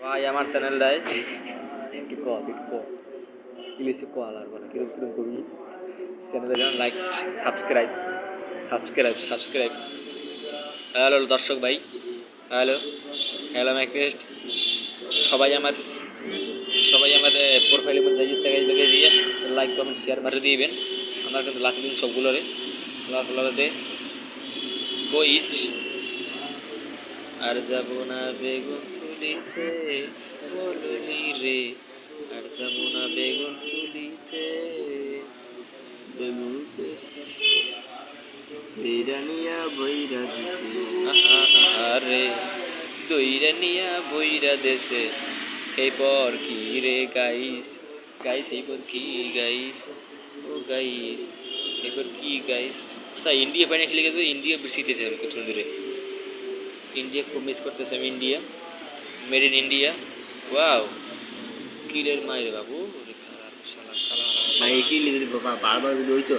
ভাই আমার চ্যানেলটায় একটু ইলিশে কল আর বলে কিরকম কিরকম করবি চ্যানেলে যেন লাইক সাবস্ক্রাইব হ্যালো দর্শক ভাই হ্যালো হ্যালো ম্যাকনেস্ট সবাই আমার প্রোফাইলের মধ্যে জায়গায় দিয়ে লাইক কমেন্ট শেয়ার মারে দিবেন আমার কিন্তু লাকি দিন সবগুলোরে ফলাফলতে কইচ আর যাব না বেগুন তুলিতে বললি রে আর যাব না বেগুন তুলিতে বেগুনতে বৈরানিয়া বৈরা দিছে আরে দৈরানিয়া বৈরা দেশে এই পর কি রে গাইস এই পর কি গাইস ও গাইস এই পর কি গাইস আচ্ছা ইন্ডিয়া পানি খেলে গেছে ইন্ডিয়া বেশিতেছে আমি কত দূরে ইন্ডিয়া খুব মিস করতেছে আমি India made in India wow কিলের মাইরে বাবু বারবার যদি হইতো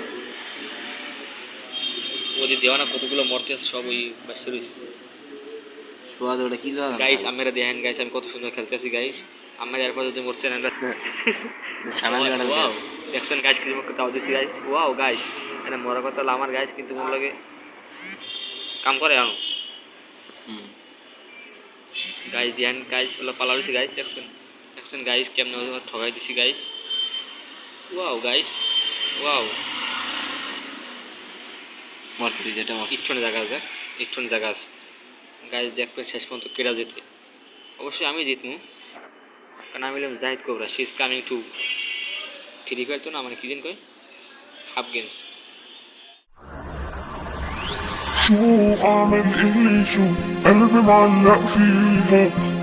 ওদের দেওয়ানা কতগুলো মরতে সব ওই বাসে রয়েছে ওটা কি গাইস আমরা দেখেন গাইস আমি কত সুন্দর খেলতেছি গাইস আমার এরপর যদি মরছে না ওয়াও দেখছেন গাইস কি মুখ তাও দিছি গাইস ওয়াও গাইস এটা মরার কথা আমার গাইস কিন্তু মন লাগে কাম করে আনো গাইস ধ্যান গাইস হলো পালা রয়েছে গাইস দেখছেন গাইস কেমন ঠগাই দিছি গাইস ওয়াও গাইস ওয়াও মরতে যেটা ইট্টন জায়গা আছে গাইস দেখবেন শেষ পর্যন্ত কেরা যেতে অবশ্যই আমি জিতমু কারণ আমি বললাম Zahid cobra she is coming to free fire তো না মানে কি দিন কয় হাফ গেমস شو أعمل اللي شو قلبي معلق فيها